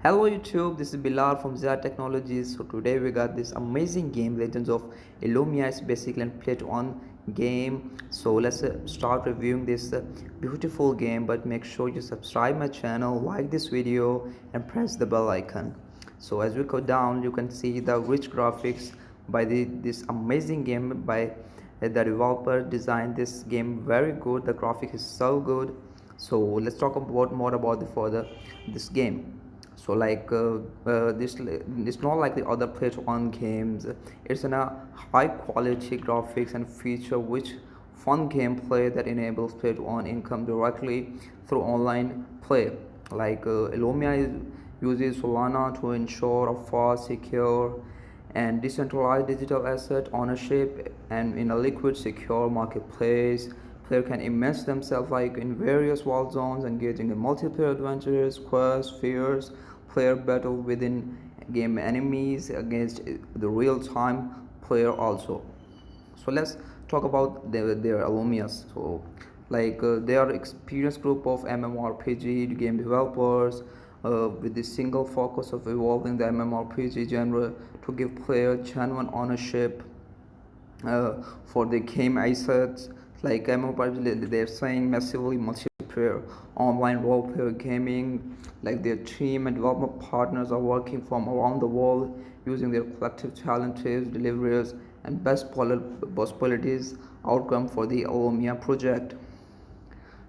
Hello YouTube, this is Bilal from Zia Technologies. So today we got this amazing game, Legends of Elumia. It's basically a play-to-earn game. So let's start reviewing this beautiful game. But make sure you subscribe my channel, like this video, and press the bell icon. So as we go down, you can see the rich graphics by this amazing game by the developer designed this game very good. The graphic is so good. So let's talk about more about this game. So this it's not like the other play-to-earn games. It's in a high quality graphics and feature which fun gameplay that enables play to earn income directly through online play. Elumia uses Solana to ensure a fast, secure, and decentralized digital asset ownership, and in a liquid, secure marketplace. Player can immerse themselves like in various world zones, engaging in multiplayer adventures, quests, fears, player battle within game enemies against the real-time player also. So let's talk about their alumnus. So they are experienced group of MMORPG game developers with the single focus of evolving the MMORPG genre to give player genuine ownership for the game assets. Like MMORPG, they're saying massively multiplayer online role-player gaming. Like their team and development partners are working from around the world using their collective challenges, deliveries, and best possibilities outcome for the Elumia project.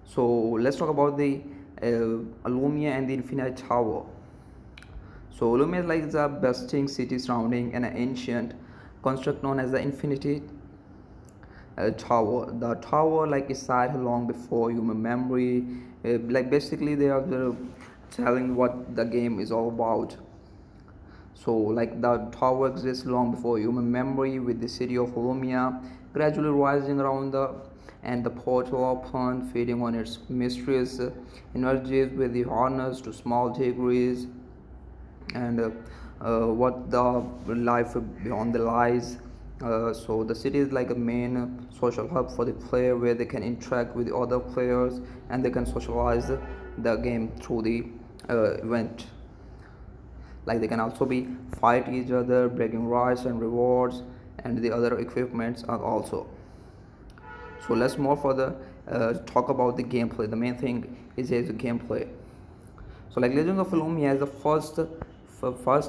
So let's talk about the Elumia and the Infinite Tower. So Elumia is like the bustling city surrounding an ancient construct known as the Infinity Tower. The tower is sat long before human memory. Basically they are telling what the game is all about. So the tower exists long before human memory, with the city of Elumia gradually rising around the portal open, feeding on its mysterious energies with the harness to small degrees, and what the life beyond the lies. So the city is like a main social hub for the player, where they can interact with the other players and they can socialize the game through the event. Like they can also be fight each other, breaking rights and rewards, and the other equipments are also. So let's more further talk about the gameplay. The main thing is the gameplay. So Legends of Elumia has the first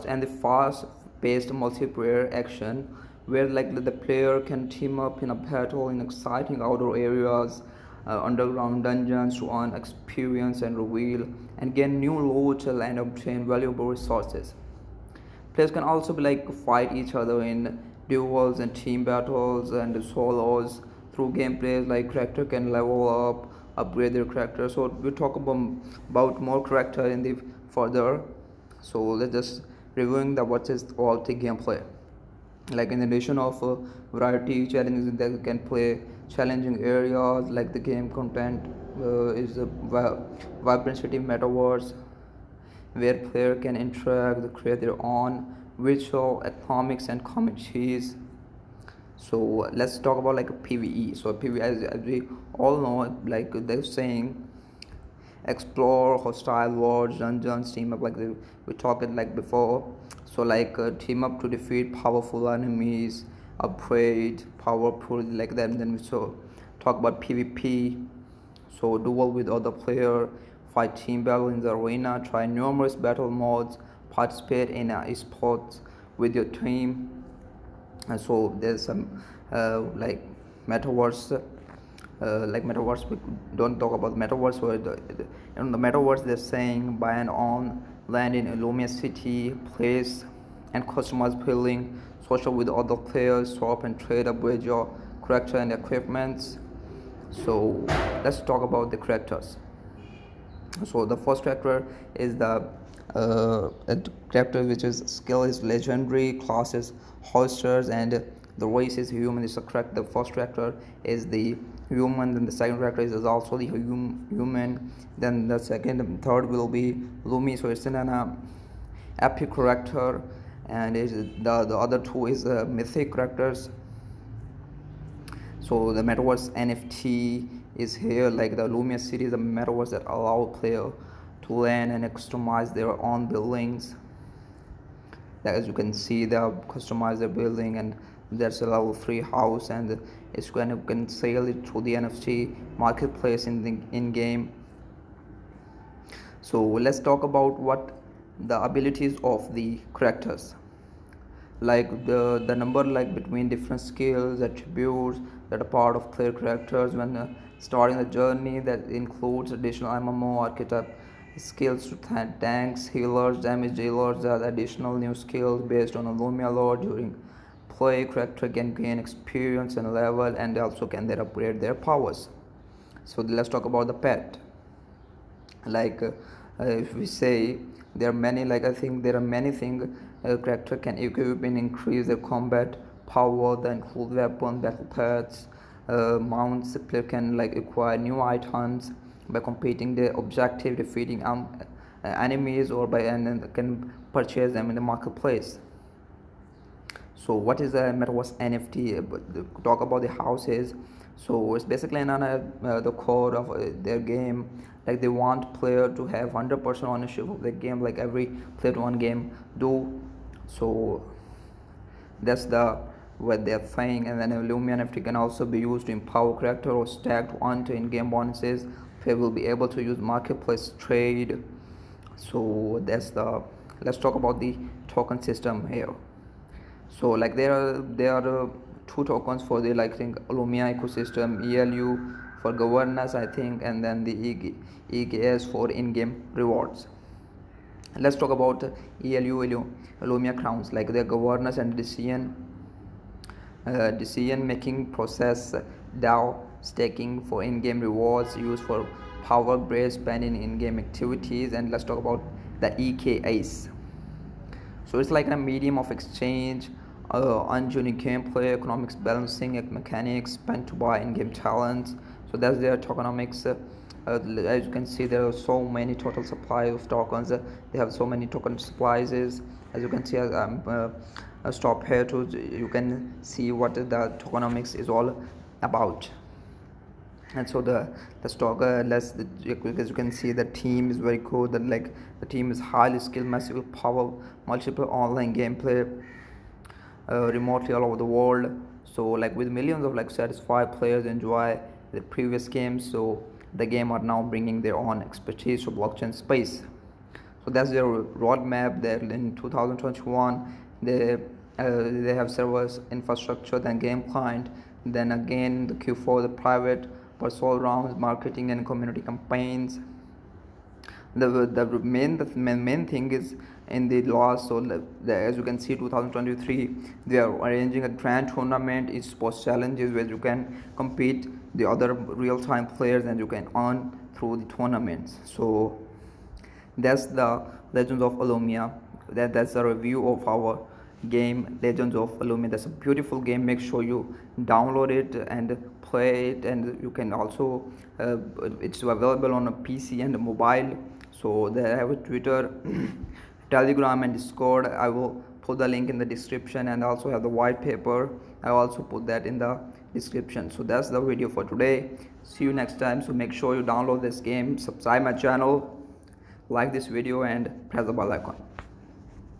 and the fast-paced multiplayer action, where the player can team up in a battle in exciting outdoor areas, underground dungeons to earn experience and reveal and gain new loot and obtain valuable resources. Players can also be fight each other in duels and team battles and solos. Through gameplays, character can level up, upgrade their character. So we'll talk about more character in the further. So let's just reviewing what is all the gameplay. In addition of variety challenges, they can play challenging areas. Like the game content is a vibrant city metaverse where player can interact, create their own virtual economics and communities. So let's talk about PvE. So PvE, as we all know, they're saying explore hostile worlds, dungeons, team up, we talked before. So team up to defeat powerful enemies, upgrade powerful like that. And then we talk about PvP. So duel with other player, fight team battle in the arena, try numerous battle modes, participate in esports with your team. And so there's some metaverse. Metaverse, we don't talk about metaverse, where in the metaverse they're saying buy and own land in Elumia city, place and customize building, social with other players, swap and trade, upgrade your character and equipments. So let's talk about the characters. So the first character is the character which is skill is legendary, class is holsters, and the race is human. Is correct. The first character is the human, then the second character is also the human, then the second and third will be Lumi. So it's an epic character, and the other two is mythic characters. So the metaverse NFT is here. The Elumia city is a metaverse that allow player to to learn and customize their own buildings. As you can see, they have customized their building, and there's a level 3 house, and it's going to can sell it through the NFT marketplace in the in-game. So let's talk about what the abilities of the characters, like the number like between different skills attributes that are part of player characters when starting the journey. That includes additional MMO archetype skills to tanks, healers, damage dealers. There are additional new skills based on Elumia lore. During play, character can gain experience and level, and also can they upgrade their powers. So let's talk about the pet. Like if we say there are many, like I think there are many things a character can equip and increase their combat power. That include weapon, battle paths, mounts. The player can like acquire new items by completing the objective, defeating enemies, or by and then can purchase them in the marketplace. So what is a metaverse NFT? Talk about the houses. So it's basically the core of their game. Like they want player to have 100% ownership of the game, like every player one game do. So that's the what they're saying. And then Elumia NFT can also be used to empower character or stacked onto in-game bonuses. Player will be able to use marketplace trade. So that's the let's talk about the token system here. So like there are two tokens for the like think Elumia ecosystem, ELU for governance I think, and then the EGS for in-game rewards. Let's talk about Elumia crowns, like their governance and decision making process, DAO staking for in-game rewards used for power based spending in-game activities. And let's talk about the EKAs. So it's like a medium of exchange, untuning gameplay, economics balancing mechanics spent to buy in-game talents. So that's their tokenomics. As you can see, there are so many total supply of tokens. They have so many token supplies. As you can see, I stop here to you can see what the tokenomics is all about. And so the stock as you can see, the team is very good. That like the team is highly skilled, massive power, multiple online gameplay, remotely all over the world. So like with millions of like satisfied players enjoy the previous games, so the game are now bringing their own expertise to blockchain space. So that's their roadmap. There in 2021 they have servers infrastructure, then game client, then again the Q4 the private personal rounds, marketing and community campaigns. The main thing is in the laws. So as you can see, 2023 they are arranging a grand tournament, it's sports challenges where you can compete the other real-time players and you can earn through the tournaments. So that's the Legends of Elumia. That's a review of our game Legends of Elumia. That's a beautiful game. Make sure you download it and play it, and you can also it's available on a PC and a mobile. So they have a Twitter Telegram and Discord. I will put the link in the description, and also have the white paper. I also put that in the description. So that's the video for today. See you next time. So make sure you download this game, subscribe my channel, like this video, and press the bell icon.